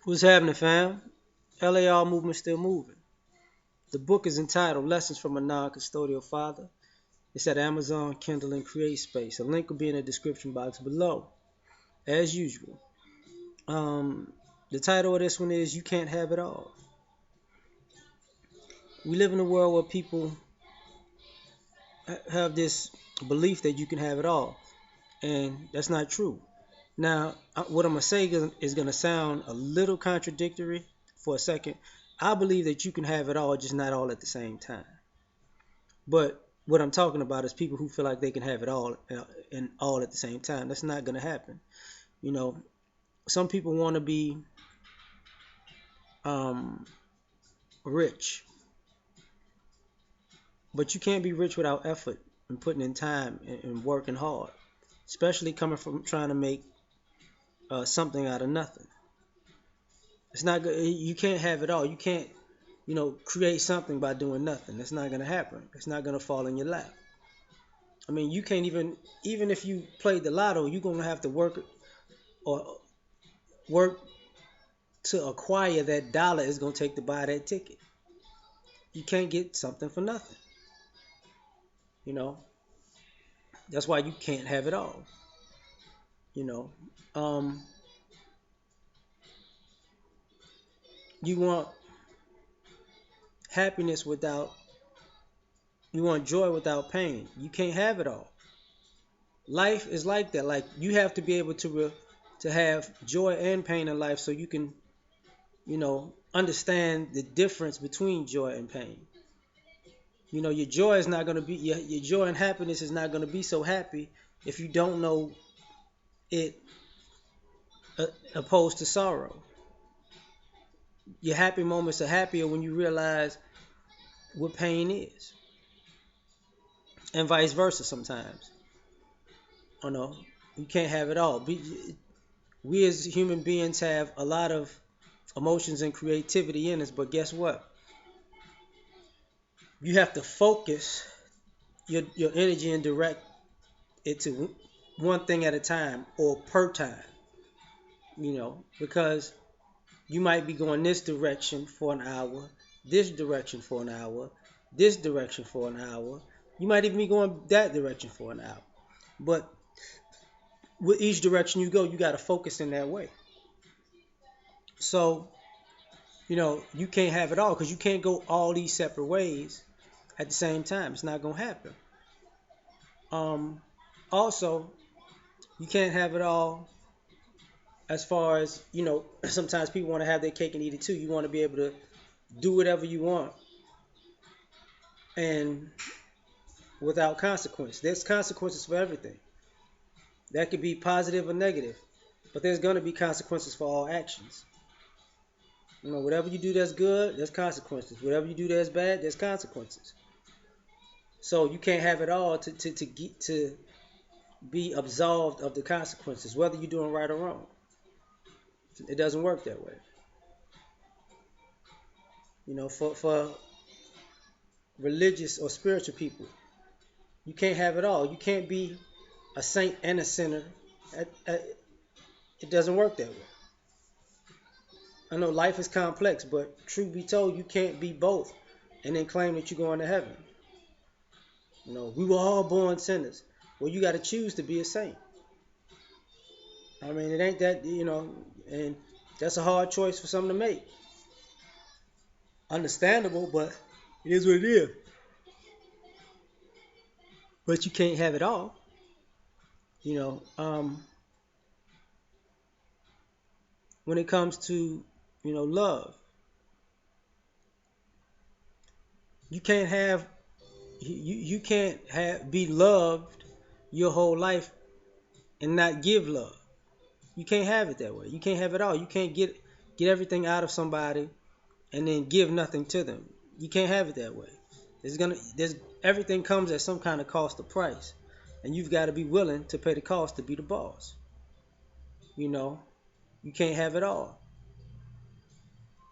What's happening, fam? L.A.R movement still moving. The book is entitled Lessons from a Non-Custodial Father. It's at Amazon, Kindle, and Create Space. A link will be in the description box below, as usual. The title of this one is You Can't Have It All. We live in a world where people have this belief that you can have it all, and that's not true. Now, what I'm going to say is going to sound a little contradictory for a second. I believe that you can have it all, just not all at the same time. But what I'm talking about is people who feel like they can have it all and all at the same time. That's not going to happen. You know, some people want to be um, rich, but you can't be rich without effort and putting in time and working hard, especially coming from trying to make something out of nothing. It's not good. You can't have it all. You can't, create something by doing nothing. That's not going to happen. It's not going to fall in your lap. I mean, you can't even if you played the lotto, you're going to have to or work to acquire that dollar is going to take to buy that ticket. You can't get something for nothing. You know, that's why you can't have it all. You know, um, you want happiness you want joy without pain. You can't have it all. Life is like that. Like you have to be able to have joy and pain in life so you can, understand the difference between joy and pain. Your joy is not going to be your joy and happiness is not going to be so happy if you don't know it opposed to sorrow. Your happy moments are happier when you realize what pain is, and vice versa. Sometimes, you can't have it all. We as human beings have a lot of emotions and creativity in us, but guess what? You have to focus your energy and direct it to one thing at a time or per time. Because you might be going this direction for an hour, this direction for an hour, this direction for an hour. You might even be going that direction for an hour. But with each direction you go, you got to focus in that way. So, you can't have it all because you can't go all these separate ways at the same time. It's not going to happen. Um, Also, you can't have it all as far as, sometimes people want to have their cake and eat it too. You want to be able to do whatever you want and without consequence. There's consequences for everything. That could be positive or negative, but there's going to be consequences for all actions. Whatever you do that's good, there's consequences. Whatever you do that's bad, there's consequences. So you can't have it all to be absolved of the consequences, whether you're doing right or wrong. It doesn't work that way. For religious or spiritual people, you can't have it all. You can't be a saint and a sinner. It doesn't work that way. I know life is complex, but truth be told, you can't be both and then claim that you're going to heaven. We were all born sinners. Well, you got to choose to be a saint. I mean, it ain't that, and that's a hard choice for some to make. Understandable, but it is what it is. But you can't have it all. You know, um, when it comes to, love, you can't have you can't have be loved your whole life and not give love. You can't have it that way. You can't have it all. You can't get everything out of somebody and then give nothing to them. You can't have it that way. There's everything comes at some kind of cost or price, and you've got to be willing to pay the cost to be the boss. You know, you can't have it all.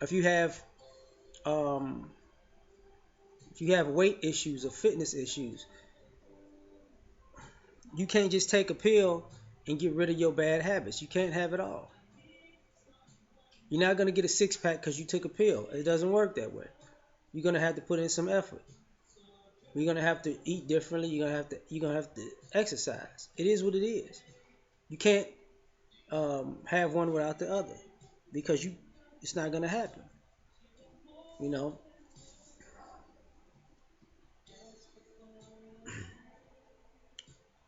If you have um, if you have weight issues or fitness issues, you can't just take a pill and get rid of your bad habits. You can't have it all. You're not gonna get a six pack because you took a pill. It doesn't work that way. You're gonna have to put in some effort. You're gonna have to eat differently. You're gonna have to exercise. It is what it is. You can't have one without the other because it's not gonna happen. You know,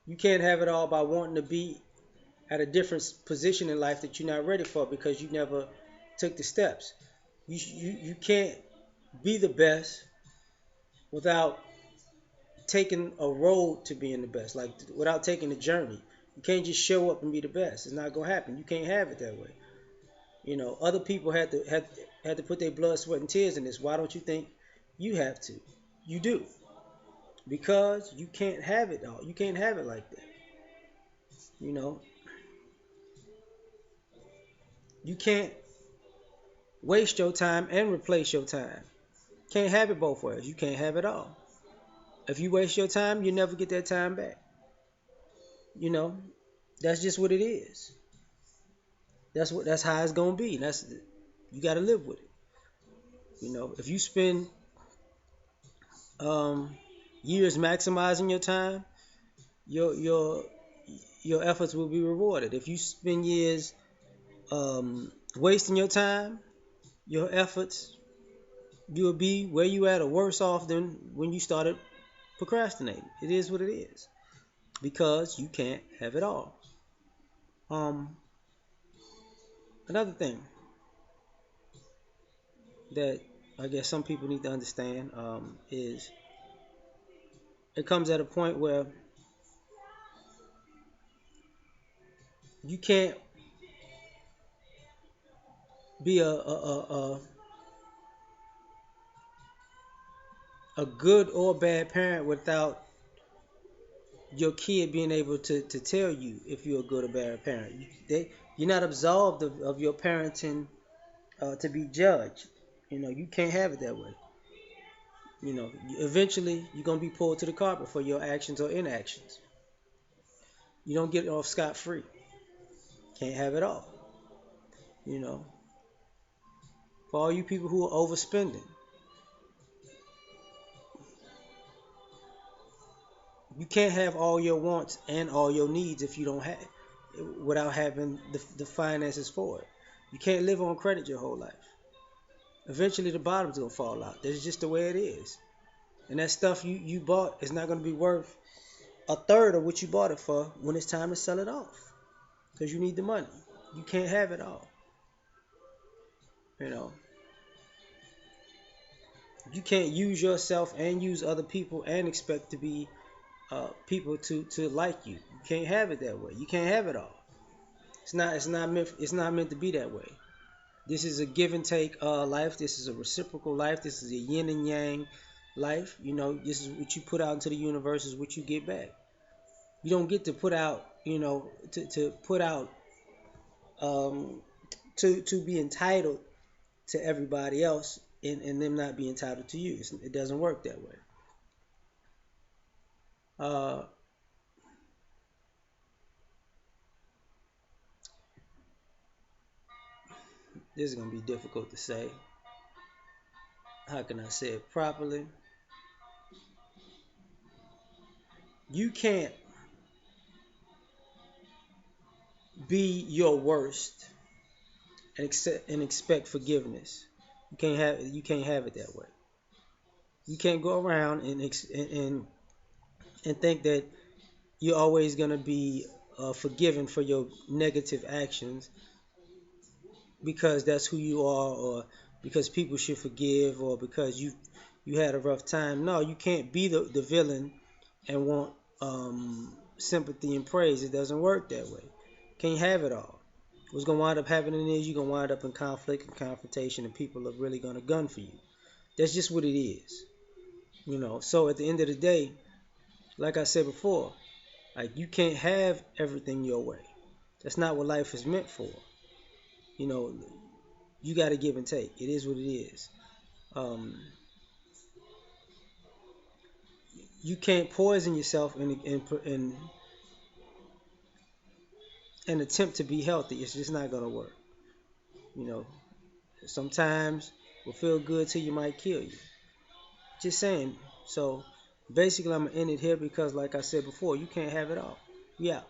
you can't have it all by wanting to be at a different position in life that you're not ready for because you never took the steps. You can't be the best without taking a road to being the best, like without taking the journey. You can't just show up and be the best. It's not gonna happen. You can't have it that way. Other people had to put their blood, sweat, and tears in this. Why don't you think you have to? You do because you can't have it all. You can't have it like that. You know, you can't waste your time and replace your time. Can't have it both ways. You can't have it all. If you waste your time, you never get that time back. You know, that's just what it is. That's how it's gonna be. That's You got to live with it. If you spend um, years maximizing your time, your your your efforts will be rewarded. If you spend years wasting your time, your efforts, you'll be where you at or worse off than when you started procrastinating. It is what it is because you can't have it all. Um, Another thing that I guess some people need to understand is it comes at a point where you can't be a good or bad parent without your kid being able to tell you if you're a good or bad parent. You're not absolved of your parenting to be judged. You can't have it that way. Eventually you're gonna be pulled to the carpet for your actions or inactions. You don't get off scot free. Can't have it all. You know, for all you people who are overspending, you can't have all your wants and all your needs if you don't have without having the finances for it. You can't live on credit your whole life. Eventually the bottom's gonna fall out. That's just the way it is. And that stuff you bought is not gonna be worth a third of what you bought it for when it's time to sell it off. Because you need the money. You can't have it all. You know. You can't use yourself and use other people and expect to be people to like you. You can't have it that way. You can't have it all. It's not meant to be that way. This is a give and take life. This is a reciprocal life. This is a yin and yang life. This is what you put out into the universe is what you get back. You don't get to put out, to put out um, to be entitled to everybody else and them not be entitled to you. It doesn't work that way. Uh, this is gonna be difficult to say. How can I say it properly? You can't be your worst and expect forgiveness. You can't have it that way. You can't go around and think that you're always gonna be forgiven for your negative actions because that's who you are, or because people should forgive, or because you had a rough time. No, you can't be the villain and want sympathy and praise. It doesn't work that way. Can't have it all. What's gonna wind up happening is you're gonna wind up in conflict and confrontation, and people are really gonna gun for you. That's just what it is. So at the end of the day, like I said before, like you can't have everything your way. That's not what life is meant for. You know, you got to give and take. It is what it is. Um, you can't poison yourself and attempt to be healthy. It's just not gonna work. You know, Sometimes what feel good to you might kill you. Just saying. So basically, I'm gonna end it here because, like I said before, you can't have it all. Yeah.